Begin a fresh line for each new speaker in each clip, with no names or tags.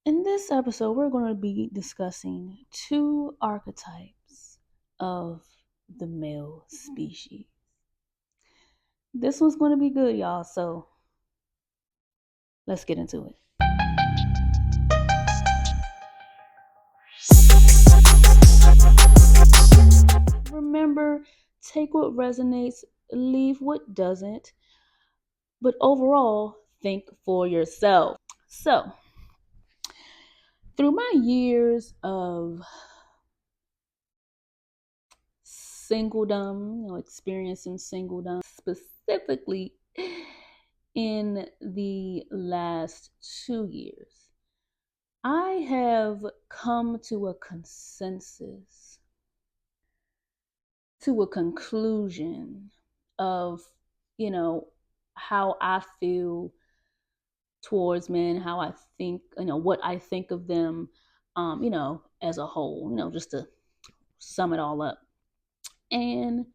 In this episode, we're going to be discussing two archetypes of the male species. This one's going to be good, y'all, so let's get into it. Remember, take what resonates, leave what doesn't, but overall, think for yourself. So, through my years of singledom, experiencing singledom, specifically in the last 2 years, I have come to a consensus, to a conclusion of, how I feel towards men, how I think, what I think of them, as a whole, just to sum it all up. And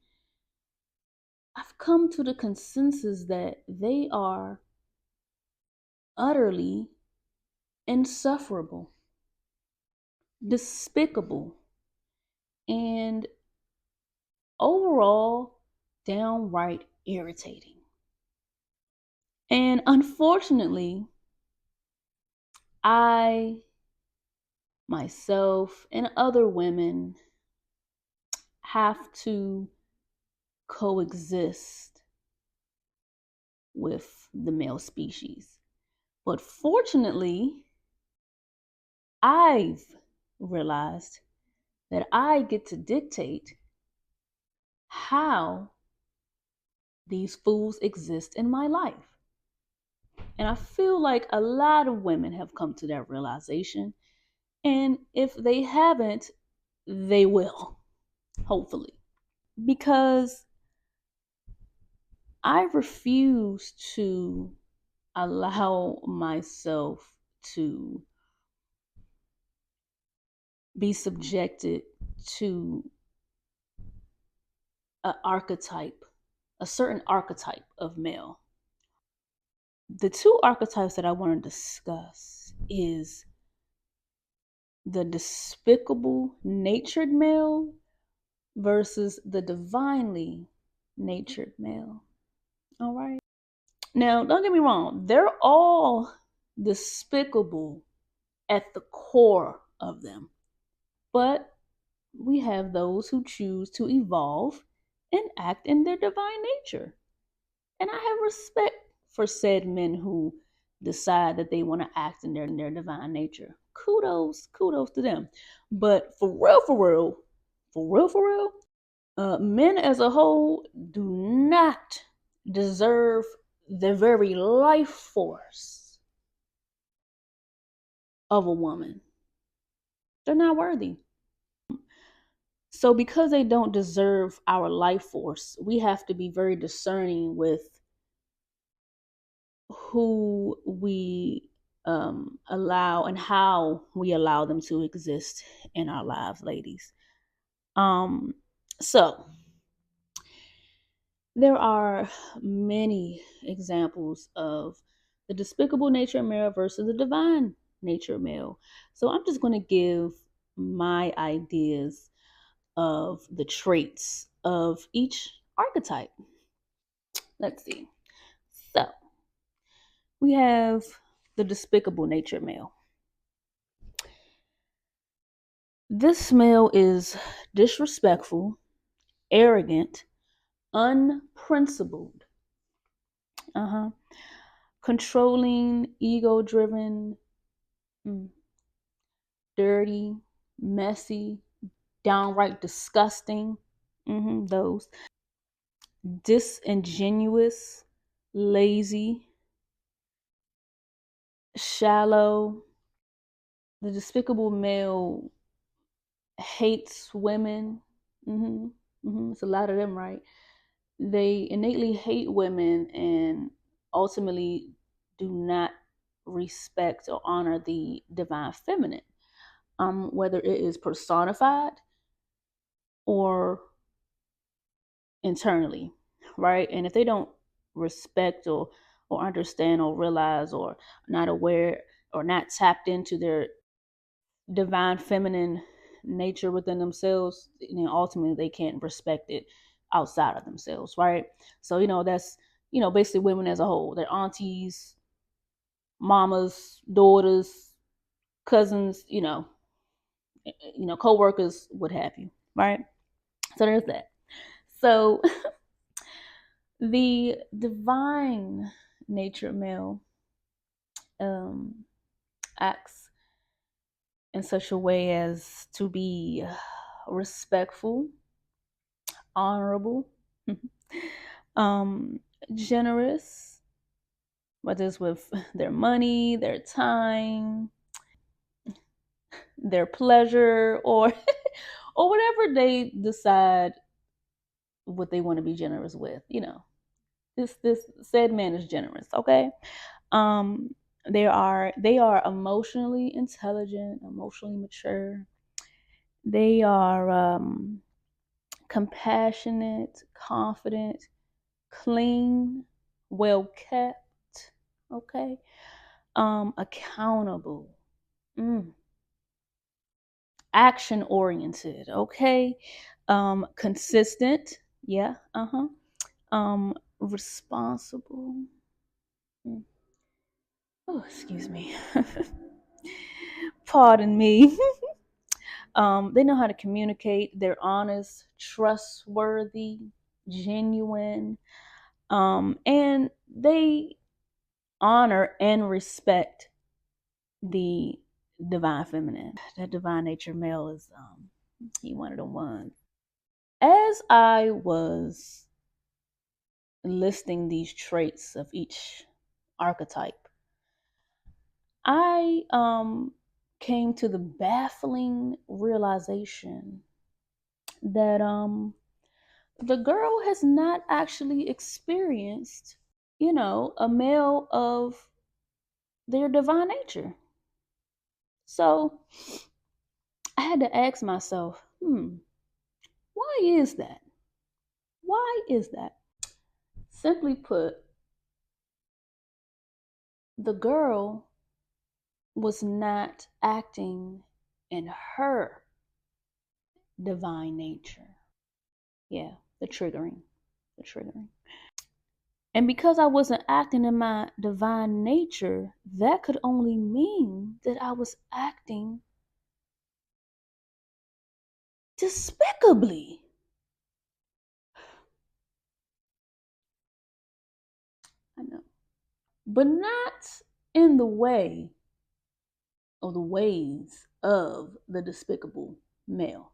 I've come to the consensus that they are utterly insufferable, despicable, and overall downright irritating. And unfortunately, I, myself, and other women have to coexist with the male species. But fortunately, I've realized that I get to dictate how these fools exist in my life. And I feel like a lot of women have come to that realization. And if they haven't, they will, hopefully. Because I refuse to allow myself to be subjected to a certain archetype of male. The two archetypes that I want to discuss is the despicable natured male versus the divinely natured male. All right. Now, don't get me wrong, they're all despicable at the core of them. But we have those who choose to evolve and act in their divine nature. And I have respect for said men who decide that they want to act in their divine nature. Kudos to them. But for real, men as a whole do not deserve the very life force of a woman. They're not worthy. So because they don't deserve our life force, we have to be very discerning with who we allow and how we allow them to exist in our lives, ladies. So there are many examples of the despicable nature male versus the divine nature male. So I'm just going to give my ideas of the traits of each archetype. Let's see. So we have the despicable nature male. This male is disrespectful, arrogant, unprincipled, controlling, ego-driven, dirty, messy, downright disgusting. Those. Disingenuous, lazy, shallow. The despicable male hates women. It's a lot of them, right? They innately hate women and ultimately do not respect or honor the divine feminine, whether it is personified or internally, right? And if they don't respect or understand or realize or not aware or not tapped into their divine feminine nature within themselves, ultimately they can't respect it outside of themselves, right? So, that's, basically women as a whole. Their aunties, mamas, daughters, cousins, co-workers, what have you, right? So there's that. So the divine nature male um acts in such a way as to be respectful, honorable, um, generous, whether it's with their money, their time, their pleasure, or or whatever they decide what they want to be generous with. This said man is generous. Okay. Um, they are emotionally intelligent, emotionally mature. They are compassionate, confident, clean, well kept, okay? Accountable, mm, action oriented, okay? Consistent, yeah, responsible. Mm. Oh, excuse me. Pardon me. They know how to communicate. They're honest, trustworthy, genuine, and they honor and respect the divine feminine. That divine nature male is he one of the ones. As I was listing these traits of each archetype, I came to the baffling realization that the girl has not actually experienced, a male of their divine nature. So I had to ask myself, why is that? Why is that? Simply put, the girl was not acting in her divine nature. Yeah, the triggering. The triggering. And because I wasn't acting in my divine nature, that could only mean that I was acting despicably. I know. But not in the way or the ways of the despicable male.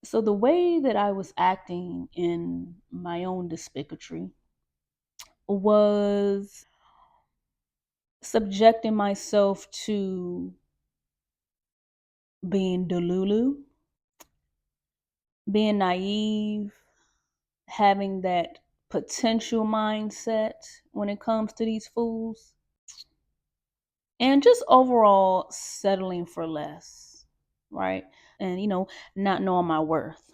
So the way that I was acting in my own despicatry was subjecting myself to being delulu, being naive, having that potential mindset when it comes to these fools, and just overall settling for less, right? And, not knowing my worth.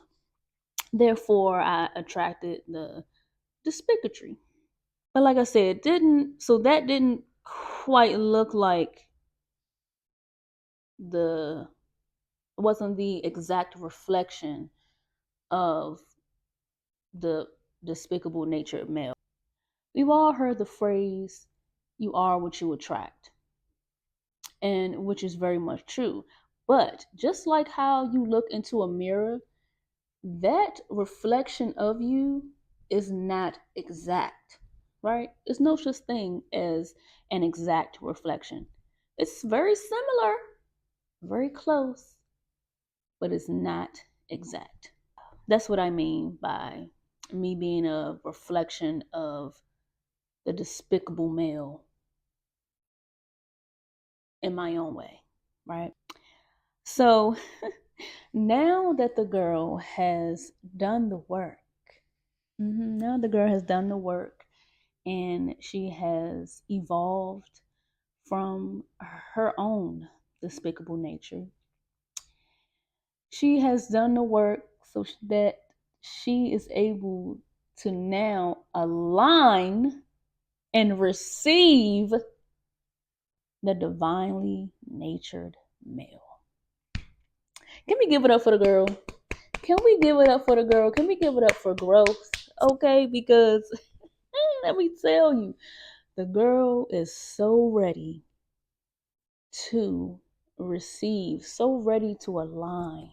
Therefore, I attracted the despicatry. But like I said, that didn't quite look like the, wasn't the exact reflection of the despicable nature male. We've all heard the phrase, you are what you attract, and which is very much true. But just like how you look into a mirror, that reflection of you is not exact, right? There's no such thing as an exact reflection. It's very similar, very close, but it's not exact. That's what I mean by me being a reflection of the despicable male in my own way, right? So now that the girl has done the work, now the girl has done the work and she has evolved from her own despicable nature. She has done the work so that she is able to now align and receive the divinely natured male. Can we give it up for the girl? Can we give it up for the girl? Can we give it up for growth? Okay, because let me tell you, the girl is so ready to receive, so ready to align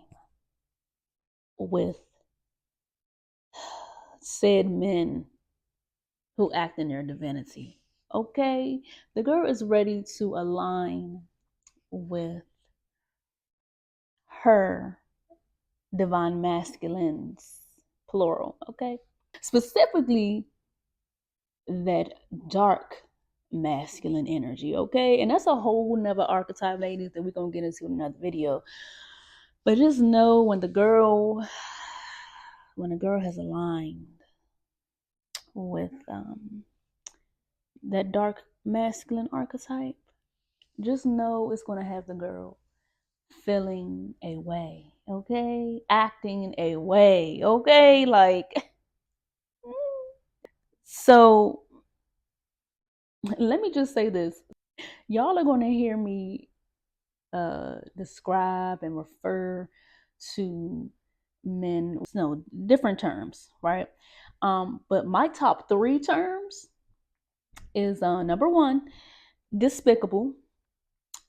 with said men who act in their divinity. Okay, the girl is ready to align with her divine masculines, plural. Okay, specifically that dark masculine energy. Okay, and that's a whole nother archetype, ladies, that we're gonna get into in another video. But just know when a girl has aligned with that dark masculine archetype, just know it's going to have the girl feeling a way, okay? Acting a way, okay? Like, so let me just say this. Y'all are going to hear me describe and refer to men, no, different terms, right? But my top three terms is number one, despicable.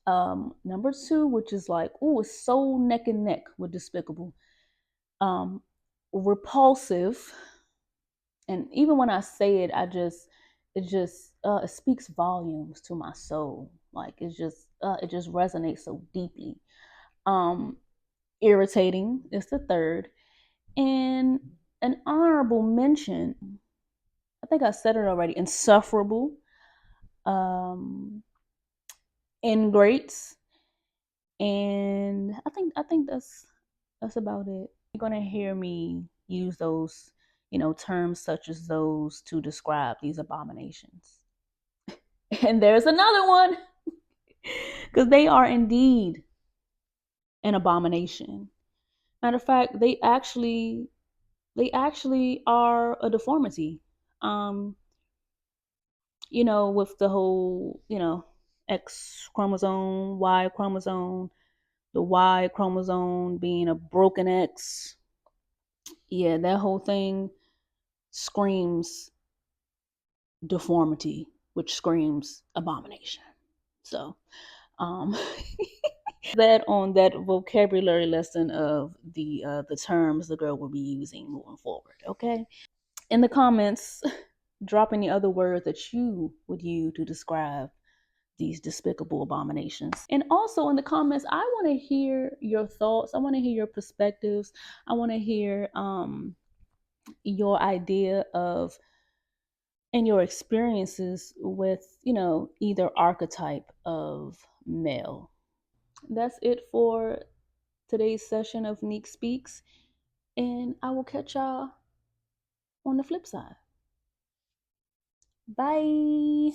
Number two, which is like, oh, it's so neck and neck with despicable. Repulsive, and even when I say it, it speaks volumes to my soul. Like it just resonates so deeply. Um, irritating is the third, and an honorable mention. I think I said it already. Insufferable, um, ingrates, and I think that's about it. You're gonna hear me use those, terms such as those to describe these abominations. And there's another one, because they are indeed an abomination. Matter of fact, they actually are a deformity. Um, with the whole, X chromosome, Y chromosome, the Y chromosome being a broken X. Yeah, that whole thing screams deformity, which screams abomination. So, um, that on that vocabulary lesson of the terms the girl will be using moving forward. Okay, in the comments, drop any other words that you would use to describe these despicable abominations. And also in the comments, I want to hear your thoughts. I want to hear your perspectives. I want to hear your idea of and your experiences with, either archetype of male. That's it for today's session of Neek Speaks, and I will catch y'all on the flip side. Bye.